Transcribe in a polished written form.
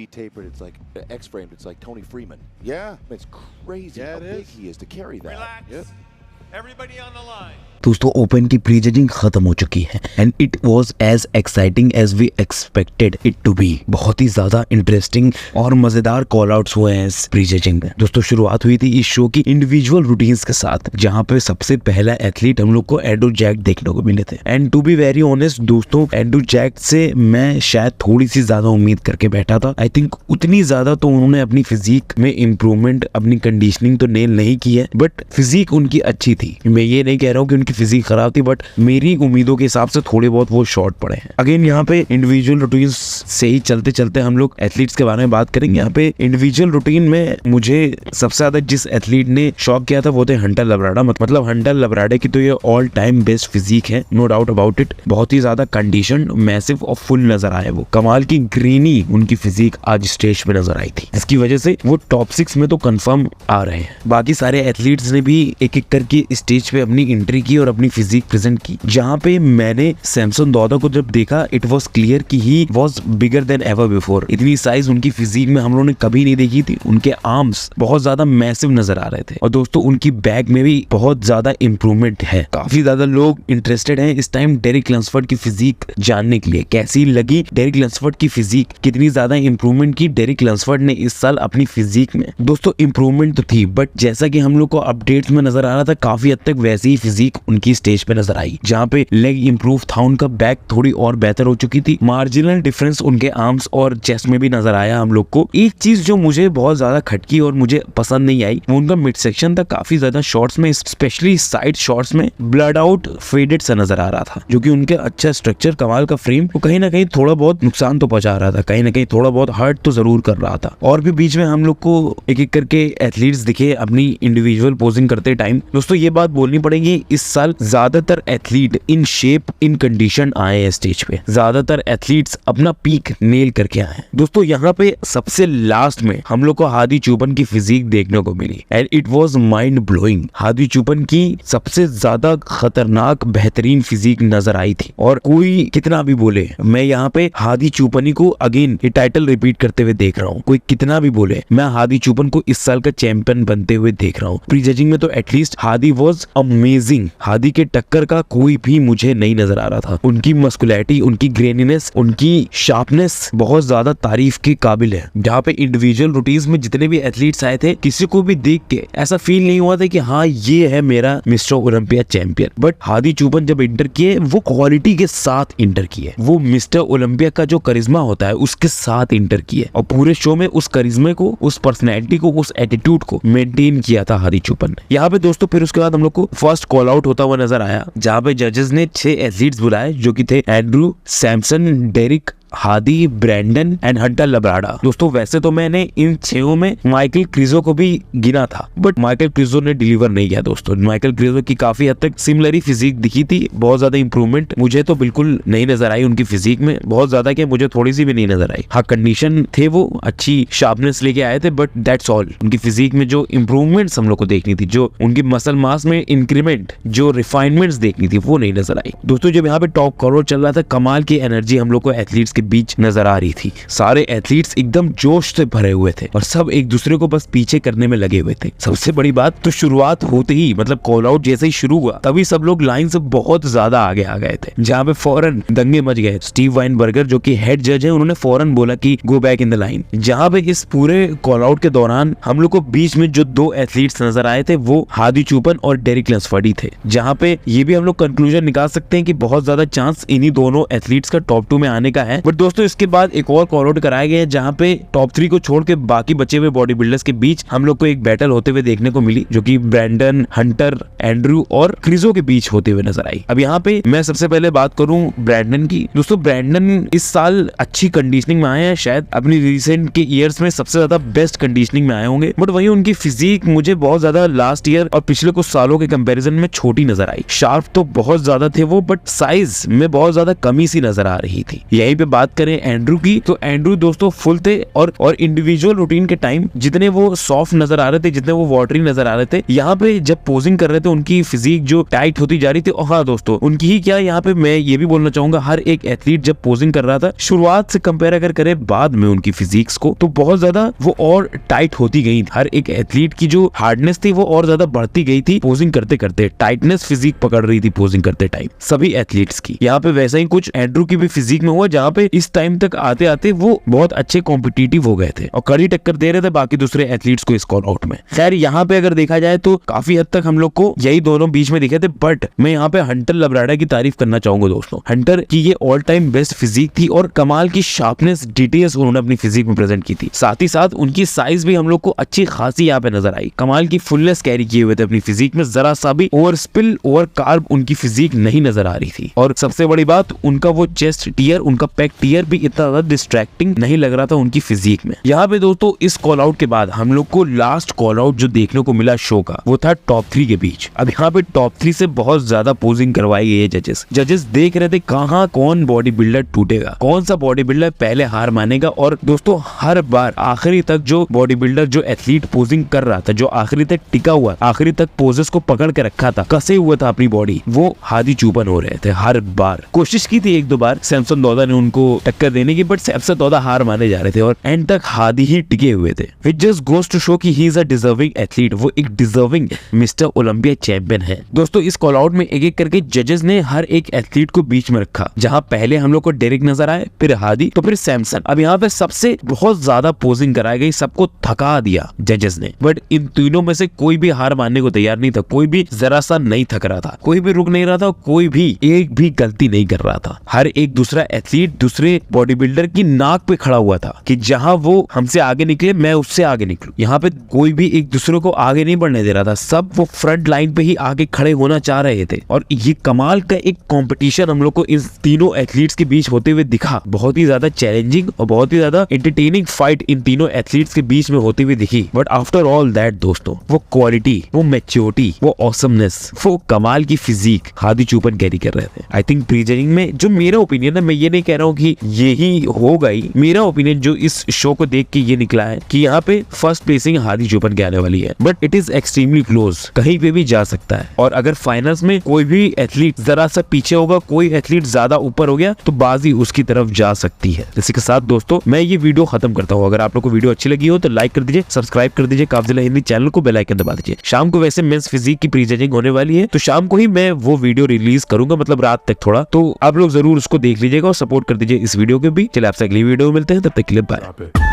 tapered, it's like X-framed, it's like Tony Freeman. Yeah. It's crazy how big he is to carry that. Relax. Yep. Everybody on the line. दोस्तों open की pre judging खत्म हो चुकी है and it was as exciting as we expected it to be. बहुत ही ज्यादा interesting और मजेदार कॉल आउट्स हुए हैं इस प्री जजिंग में। दोस्तों शुरुआत हुई थी इस शो की इंडिविजुअल रूटीन्स के साथ, जहां पे सबसे पहला एथलीट हम लोग को एंड्रू जैक देखने को मिले थे। And to be very honest दोस्तों, एंड्रू जैक से मैं शायद थोड़ी सी ज्यादा उम्मीद करके बैठा था। आई थिंक उतनी ज्यादा तो उन्होंने अपनी फिजिक में इम्प्रूवमेंट, अपनी कंडीशनिंग तो नेल नहीं की है, बट फिजिक उनकी अच्छी थी। मैं ये नहीं कह रहा हूँ कि उनकी फिजिक खराब थी, बट मेरी उम्मीदों के हिसाब से थोड़े बहुत वो शॉर्ट पड़े हैं। अगेन यहाँ पे इंडिविजुअल रूटीन से ही चलते चलते हम लोग एथलीट्स के बारे में बात करेंगे। यहाँ पे इंडिविजुअल रूटीन में मुझे सबसे ज्यादा जिस एथलीट ने शॉक किया था वो थे हंटर लबराडा। मतलब हंटर लबराडा की तो ये ऑल टाइम बेस्ट फिजिक है, नो डाउट अबाउट इट। बहुत ही ज्यादा कंडीशन, मैसिव और फुल नजर आए वो। कमाल की ग्रीनी उनकी फिजिक आज स्टेज पे नजर आई थी, जिसकी वजह से वो टॉप 6 में तो कंफर्म आ रहे हैं। बाकी सारे एथलीट्स ने भी एक एक करके स्टेज पे अपनी एंट्री की और अपनी फिजिक प्रेजेंट की। जहां पे मैंने सैमसन दादा को जब देखा, इट वाज क्लियर कि he was bigger than ever before. इतनी साइज उनकी फिजिक में हम लोगों ने कभी नहीं देखी थी। उनके आर्म्स बहुत ज्यादा मैसिव नजर आ रहे थे और दोस्तों उनकी बैक में भी बहुत ज्यादा इंप्रूवमेंट है। काफी ज्यादा लोग इंटरेस्टेड हैं इस टाइम डेरिक लंसफोर्ड की फिजिक जानने के लिए। कैसी लगी डेरिक लंसफोर्ड की फिजिक, कितनी ज्यादा इंप्रूवमेंट की डेरिक लंसफोर्ड ने इस साल अपनी फिजिक में। दोस्तों इंप्रूवमेंट तो थी, बट जैसा कि हम लोग को अपडेट्स में नजर आ रहा था, काफी हद तक वैसी ही फिजिक उनकी स्टेज पे नजर आई। जहाँ पे लेग इंप्रूव था, उनका बैक थोड़ी और बेहतर हो चुकी थी। मार्जिनल डिफरेंस उनके आर्म्स और चेस्ट में भी नजर आया हम लोग को। एक चीज जो मुझे बहुत ज्यादा खटकी और मुझे पसंद नहीं आई, वो उनका मिड सेक्शन था। काफी ज्यादा शॉर्ट्स में, स्पेशली साइड शॉर्ट्स में ब्लड आउट फेडेड सा नजर आ रहा था, जो कि उनके अच्छा स्ट्रक्चर, कमाल का फ्रेम को कहीं ना कहीं थोड़ा बहुत नुकसान तो पहुंचा रहा था, कहीं ना कहीं थोड़ा बहुत हर्ट तो जरूर कर रहा था। और भी बीच में हम लोग को एक एक करके एथलीट्स दिखे अपनी इंडिविजुअल पोजिंग करते टाइम। दोस्तों ये बात बोलनी पड़ेगी, इस साल ज्यादातर athlete in shape, in condition आए हैं स्टेज पे। ज्यादातर एथलीट्स अपना पीक नेल करके आए हैं। दोस्तों यहाँ पे सबसे लास्ट में हम लोग को हादी चुपन की फिजिक देखने को मिली and it was mind blowing. Hadi Choopan की सबसे ज्यादा खतरनाक बेहतरीन फिजिक नजर आई थी। और कोई कितना भी बोले, मैं यहाँ पे हादी चुपनी को अगेन ये टाइटल रिपीट करते हुए देख रहा हूँ। कोई कितना भी बोले, मैं हादी चुपन को इस साल का चैंपियन बनते हुए देख रहा हूँ। प्री जजिंग में तो at least Hadi was amazing. Hadi के टक्कर का कोई भी मुझे नहीं नजर आ रहा था। उनकी मस्कुलैरिटी, उनकी ग्रेनीनेस, उनकी शार्पनेस बहुत ज्यादा तारीफ के काबिल है। जहाँ पे इंडिविजुअल रूटीन्स में जितने भी एथलीट्स आए थे, किसी को भी देख के ऐसा फील नहीं हुआ था कि हाँ ये है मेरा mister Olympia champion. But Hadi Choopan जब इंटर किए, वो क्वालिटी के साथ इंटर किए। वो मिस्टर ओलंपिया का जो करिश्मा होता है उसके साथ इंटर किए और पूरे शो में उस करिश्मे को, उस पर्सनैलिटी को, उस एटीट्यूड को मेंटेन किया था हादी चुपन ने। यहाँ पे दोस्तों फिर उसके बाद हम लोग को फर्स्ट कॉल आउट होता हुआ नजर आया, जहाँ पे जजेस ने 6 एथलीट्स बुलाए, जो कि थे Andrew, Samson, Derek, Hadi, Brandon and Hunter Labrada. दोस्तों वैसे तो मैंने इन 6 में माइकल क्रिजो को भी गिना था, बट माइकल क्रिजो ने डिलीवर नहीं किया। दोस्तों माइकल क्रिजो की काफी हद तक सिमिलर ही फिजिक दिखी थी। बहुत ज्यादा इंप्रूवमेंट मुझे तो बिल्कुल नहीं नजर आई उनकी फिजिक में। बहुत ज्यादा क्या, मुझे थोड़ी सी भी नहीं नजर आई। हाँ कंडीशन थे, वो अच्छी शार्पनेस लेके आए थे, बट दैट्स ऑल। उनकी फिजिक में जो इंप्रूवमेंट्स हम लोग को देखनी थी, जो उनकी मसल मास में इंक्रीमेंट, जो रिफाइनमेंट्स देखनी थी, वो नहीं नजर आई। दोस्तों जब यहाँ पे टॉप कॉल चल रहा था, कमाल की एनर्जी हम लोग को एथलीट्स के बीच नजर आ रही थी। सारे एथलीट्स एकदम जोश से भरे हुए थे और सब एक दूसरे को बस पीछे करने में लगे हुए थे। सबसे बड़ी बात तो शुरुआत होते ही, मतलब कॉल आउट जैसे ही शुरू हुआ, तभी सब लोग लाइन से बहुत ज्यादा आगे आ गए थे, जहां पे फौरन दंगे मच गए। स्टीव वाइनबर्गर जो कि हेड जज है, उन्होंने फौरन बोला कि go back in the line. जहां पे इस पूरे कॉल आउट के दौरान हम लोग को बीच में जो 2 एथलीट्स नजर आए थे, वो हादी चुपन और डेरिक लंसफोर्ड थे। जहां पे ये भी हम लोग कंक्लूजन निकाल सकते हैं कि बहुत ज्यादा चांस इन्हीं दोनों एथलीट्स का टॉप 2 में आने का है। बट दोस्तों इसके बाद एक और कॉल आउट कराया गया, जहां पे टॉप 3 को छोड़ के बाकी बचे हुए बॉडी बिल्डर्स के बीच हम लोग को एक बैटल होते हुए देखने को मिली, जो कि ब्रैंडन, हंटर, एंड्रू और क्रिजो के बीच होते हुए नजर आई। अब यहाँ पे मैं सबसे पहले बात करूं ब्रैंडन की। दोस्तों ब्रैंडन इस साल अच्छी कंडीशनिंग में आए हैं, शायद अपनी रिसेंट के ईयर्स में सबसे ज्यादा बेस्ट कंडीशनिंग में आए होंगे। बट वहीं उनकी फिजिक मुझे बहुत ज्यादा लास्ट ईयर और पिछले कुछ सालों के कंपैरिजन में छोटी नजर आई। शार्प तो बहुत ज्यादा थे वो, बट साइज में बहुत ज्यादा कमी सी नजर आ रही थी। यहीं पे बात करें एंड्रू की, तो एंड्रू दोस्तों फुल थे और इंडिविजुअल रूटीन के टाइम जितने वो सॉफ्ट नजर आ रहे थे, जितने वो वाटरी नजर आ रहे थे, यहाँ पे जब पोजिंग कर रहे थे उनकी फिजिक जो टाइट होती जा रही थी। और हाँ दोस्तों, उनकी ही क्या, यहाँ पे मैं ये भी बोलना चाहूंगा, हर एक एथलीट जब पोजिंग कर रहा था शुरुआत से कंपेयर अगर करें बाद में उनकी फिजिक्स को, तो बहुत ज्यादा वो और टाइट होती गई। हर एक एथलीट की जो हार्डनेस थी वो और ज्यादा बढ़ती गई थी पोजिंग करते करते। टाइटनेस फिजिक पकड़ रही थी पोजिंग करते टाइम सभी एथलीट्स की। यहाँ पे वैसा ही कुछ एंड्रू की भी फिजिक में हुआ, जहाँ पे इस टाइम तक आते आते वो बहुत अच्छे कॉम्पिटिटिव हो गए थे और कड़ी टक्कर दे रहे थे बाकी दूसरे एथलीट्स को इस कॉल आउट में। खैर यहाँ पे अगर देखा जाए तो काफी हद तक हम लोग को यही दोनों बीच में दिखे थे, बट मैं यहाँ पे हंटर लब्राडा की तारीफ करना चाहूंगा दोस्तों। हंटर की ये ऑल टाइम बेस्ट फिजिक थी और कमाल की शार्पनेस, डिटेल्स उन्होंने अपनी फिजिक में प्रेजेंट की थी। साथ ही साथ उनकी साइज भी हम लोग को अच्छी खासी यहाँ पे नजर आई। कमाल की फुलनेस कैरी किए हुए थे अपनी फिजिक में, जरा सा भी ओवर स्पिल ओवर कार्ब उनकी फिजिक नहीं नजर आ रही थी। और सबसे बड़ी बात, उनका वो चेस्ट टियर, उनका पैक टियर भी इतना ज्यादा डिस्ट्रैक्टिंग नहीं लग रहा था उनकी फिजिक में। यहाँ पे दोस्तों इस कॉल आउट के बाद हम लोग को लास्ट कॉल आउट जो देखने को मिला शो का, वो था टॉप 3 के बीच। अब यहाँ पे टॉप 3 से बहुत ज्यादा पोजिंग करवाई गई है। जजेस देख रहे थे कहाँ कौन बॉडी बिल्डर टूटेगा, कौन सा बॉडी बिल्डर पहले हार मानेगा। और दोस्तों हर बार आखिरी तक जो बॉडी बिल्डर, जो एथलीट पोजिंग कर रहा था, जो आखिरी तक टिका हुआ, आखिरी तक पोजेस को पकड़ के रखा था, कसे हुआ था अपनी बॉडी, वो हादी चूपन हो रहे थे। हर बार कोशिश की थी 1-2 बार सैमसन दौदा ने उनको टक्कर देने की, बट सैमसन दौदा हार माने जा रहे थे और एंड तक हादी ही टिके हुए थे। It just goes to show कि he is a deserving athlete, वो एक डिजर्विंग मिस्टर ओलंपिया चैंपियन है। दोस्तों इस कॉल आउट में एक एक करके जजेस ने हर एक एथलीट को बीच में रखा, जहां पहले हम लोग को डेरिक नजर आए, फिर हादी, तो फिर सैमसन। अब यहाँ पे सबसे बहुत ज्यादा पोजिंग कराई गई, सबको थका दिया जजेस ने, बट इन तीनों में से कोई भी हार मानने को तैयार नहीं था, कोई भी जरा सा नहीं थक रहा था, कोई भी रुक नहीं रहा था, कोई भी एक भी गलती नहीं कर रहा था। हर एक दूसरा एथलीट दूसरे बॉडी बिल्डर की नाक पे खड़ा हुआ था कि जहां वो हमसे आगे निकले मैं उससे आगे निकलूं। यहाँ पे कोई भी एक दूसरे को आगे नहीं बढ़ने दे रहा था, सब वो फ्रंट लाइन पे ही आगे खड़े होना चाह रहे थे। और ये कमाल का एक कंपटीशन हम लोग को इस तीनों एथलीट्स के बीच होते हुए दिखा। बहुत ही ज्यादा चैलेंजिंग और बहुत ही ज्यादा एंटरटेनिंग फाइट इन तीनों एथलीट्स के बीच में होती हुई दिखी। बट आफ्टर ऑल दैट दोस्तों, वो क्वालिटी, वो मैच्योरिटी, वो ऑसमनेस, वो कमाल की फिजिक हादी चूपन कैरी कर रहे थे। आई थिंक प्री जजिंग में जो मेरा ओपिनियन है, मैं ये नहीं कह रहा हूँ कि यही होगा ही, मेरा ओपिनियन जो इस शो को देख के ये निकला है कि यहाँ पे फर्स्ट प्लेसिंग हादी चूपन के आने वाली है, but it is extremely close, कहीं पे भी जा सकता है। और अगर फाइनल्स में कोई भी एथलीट जरा सा पीछे होगा, कोई एथलीट ज्यादा ऊपर हो गया, तो बाजी उसकी तरफ जा सकती है। इसी के साथ दोस्तों मैं ये वीडियो खत्म करता हूँ। अगर आप लोग को वीडियो अच्छी लगी हो तो लाइक कर दीजिए, सब्सक्राइब कर दीजिए काफजिला हिंदी चैनल को, बेल आइकन दबा दीजिए। शाम को वैसे मेंस फिजिक की प्री जजिंग होने वाली है, तो शाम को ही मैं वो वीडियो रिलीज करूंगा, मतलब रात तक थोड़ा, तो आप लोग जरूर उसको देख लीजिएगा और सपोर्ट कर दीजिए इस वीडियो के भी। चलिए आपसे अगली वीडियो में मिलते हैं, तब तक के लिए बाय।